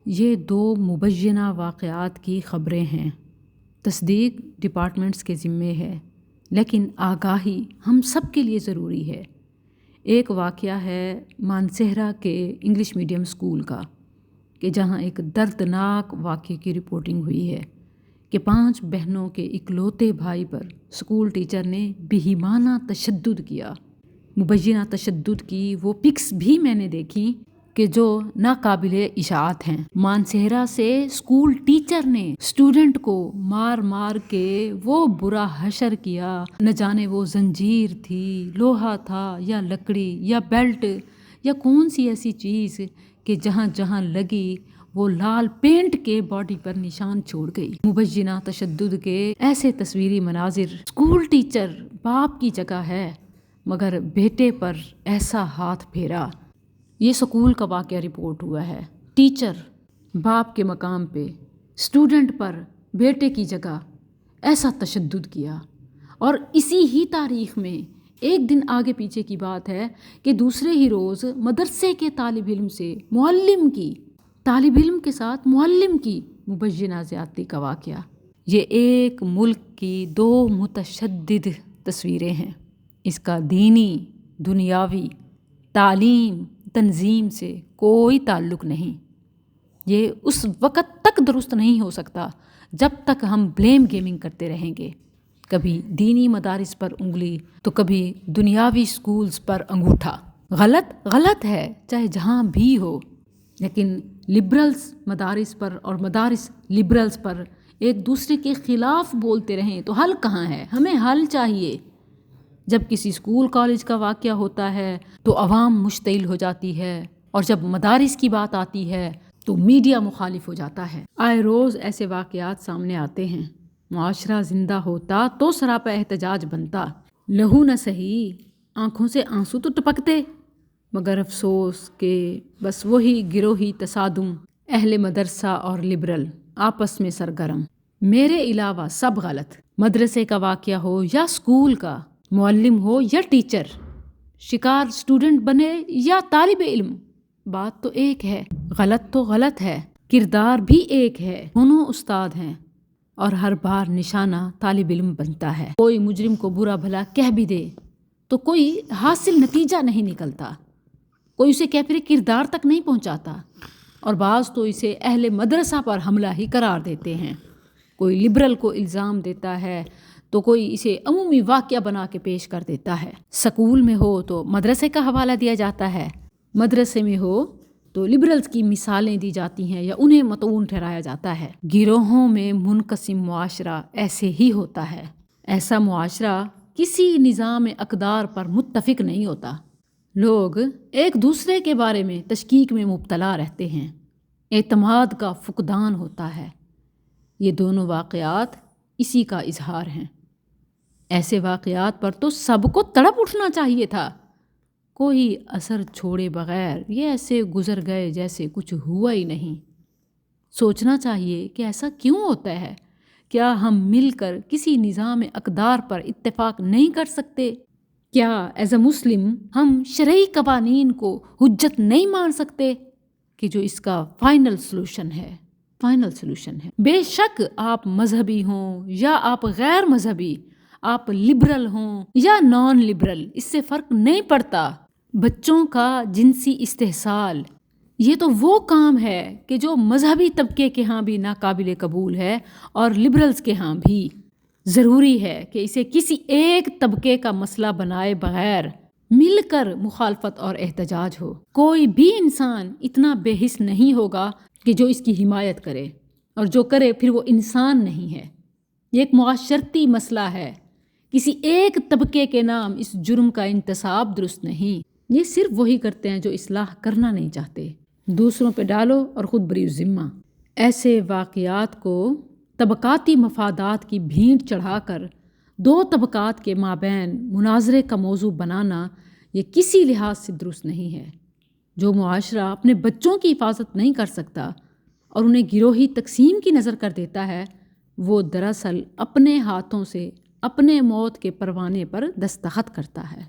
یہ دو مبینہ واقعات کی خبریں ہیں۔ تصدیق ڈپارٹمنٹس کے ذمے ہے، لیکن آگاہی ہم سب کے لیے ضروری ہے۔ ایک واقعہ ہے مانسہرہ کے انگلش میڈیم اسکول کا، کہ جہاں ایک دردناک واقعے کی رپورٹنگ ہوئی ہے کہ 5 بہنوں کے اکلوتے بھائی پر اسکول ٹیچر نے بہیمانہ تشدد کیا۔ مبینہ تشدد کی وہ پکس بھی میں نے دیکھی کہ جو ناقابل اشاعت ہیں۔ مانسہرہ سے اسکول ٹیچر نے اسٹوڈنٹ کو مار مار کے وہ برا حشر کیا، نہ جانے وہ زنجیر تھی، لوہا تھا یا لکڑی یا بیلٹ یا کون سی ایسی چیز کہ جہاں جہاں لگی وہ لال پینٹ کے باڈی پر نشان چھوڑ گئی۔ مبینہ تشدد کے ایسے تصویری مناظر۔ اسکول ٹیچر باپ کی جگہ ہے، مگر بیٹے پر ایسا ہاتھ پھیرا۔ یہ سکول کا واقعہ رپورٹ ہوا ہے۔ ٹیچر باپ کے مقام پہ اسٹوڈنٹ پر بیٹے کی جگہ ایسا تشدد کیا، اور اسی ہی تاریخ میں ایک دن آگے پیچھے کی بات ہے کہ دوسرے ہی روز مدرسے کے طالب علم سے طالب علم کے ساتھ معلم کی مبینہ زیادتی کا واقعہ۔ یہ ایک ملک کی 2 متشدد تصویریں ہیں۔ اس کا دینی، دنیاوی، تعلیم، تنظیم سے کوئی تعلق نہیں۔ یہ اس وقت تک درست نہیں ہو سکتا جب تک ہم بلیم گیمنگ کرتے رہیں گے، کبھی دینی مدارس پر انگلی تو کبھی دنیاوی سکولز پر انگوٹھا۔ غلط ہے چاہے جہاں بھی ہو، لیکن لبرلز مدارس پر اور مدارس لبرلز پر ایک دوسرے کے خلاف بولتے رہیں تو حل کہاں ہے؟ ہمیں حل چاہیے۔ جب کسی اسکول کالج کا واقعہ ہوتا ہے تو عوام مشتعل ہو جاتی ہے، اور جب مدارس کی بات آتی ہے تو میڈیا مخالف ہو جاتا ہے۔ آئے روز ایسے واقعات سامنے آتے ہیں۔ معاشرہ زندہ ہوتا تو سراپا احتجاج بنتا۔ لہو نہ سہی، آنکھوں سے آنسو تو ٹپکتے، مگر افسوس کہ بس وہی گروہی تصادم، اہل مدرسہ اور لبرل آپس میں سرگرم۔ میرے علاوہ سب غلط۔ مدرسے کا واقعہ ہو یا اسکول کا، معلم ہو یا ٹیچر، شکار اسٹوڈنٹ بنے یا طالب علم، بات تو ایک ہے۔ غلط تو غلط ہے، کردار بھی ایک ہے۔ دونوں استاد ہیں، اور ہر بار نشانہ طالب علم بنتا ہے۔ کوئی مجرم کو برا بھلا کہہ بھی دے تو کوئی حاصل نتیجہ نہیں نکلتا، کوئی اسے کیفر کردار تک نہیں پہنچاتا، اور بعض تو اسے اہل مدرسہ پر حملہ ہی قرار دیتے ہیں۔ کوئی لبرل کو الزام دیتا ہے تو کوئی اسے عمومی واقعہ بنا کے پیش کر دیتا ہے۔ سکول میں ہو تو مدرسے کا حوالہ دیا جاتا ہے، مدرسے میں ہو تو لبرلز کی مثالیں دی جاتی ہیں یا انہیں مطعون ٹھہرایا جاتا ہے۔ گروہوں میں منقسم معاشرہ ایسے ہی ہوتا ہے۔ ایسا معاشرہ کسی نظام اقدار پر متفق نہیں ہوتا۔ لوگ ایک دوسرے کے بارے میں تشکیک میں مبتلا رہتے ہیں، اعتماد کا فقدان ہوتا ہے۔ یہ دونوں واقعات اسی کا اظہار ہیں۔ ایسے واقعات پر تو سب کو تڑپ اٹھنا چاہیے تھا۔ کوئی اثر چھوڑے بغیر یہ ایسے گزر گئے جیسے کچھ ہوا ہی نہیں۔ سوچنا چاہیے کہ ایسا کیوں ہوتا ہے؟ کیا ہم مل کر کسی نظام اقدار پر اتفاق نہیں کر سکتے؟ کیا ایز اے مسلم ہم شرعی قوانین کو حجت نہیں مان سکتے کہ جو اس کا فائنل سلوشن ہے؟ بے شک آپ مذہبی ہوں یا آپ غیر مذہبی، آپ لبرل ہوں یا نان لبرل، اس سے فرق نہیں پڑتا۔ بچوں کا جنسی استحصال یہ تو وہ کام ہے کہ جو مذہبی طبقے کے ہاں بھی ناقابل قبول ہے اور لبرلز کے ہاں بھی۔ ضروری ہے کہ اسے کسی ایک طبقے کا مسئلہ بنائے بغیر مل کر مخالفت اور احتجاج ہو۔ کوئی بھی انسان اتنا بے حس نہیں ہوگا کہ جو اس کی حمایت کرے، اور جو کرے پھر وہ انسان نہیں ہے۔ یہ ایک معاشرتی مسئلہ ہے۔ کسی ایک طبقے کے نام اس جرم کا انتصاب درست نہیں۔ یہ صرف وہی کرتے ہیں جو اصلاح کرنا نہیں چاہتے۔ دوسروں پہ ڈالو اور خود بری ذمہ۔ ایسے واقعات کو طبقاتی مفادات کی بھینٹ چڑھا کر 2 طبقات کے مابین مناظرے کا موضوع بنانا یہ کسی لحاظ سے درست نہیں ہے۔ جو معاشرہ اپنے بچوں کی حفاظت نہیں کر سکتا اور انہیں گروہی تقسیم کی نظر کر دیتا ہے، وہ دراصل اپنے ہاتھوں سے اپنے موت کے پروانے پر دستخط کرتا ہے۔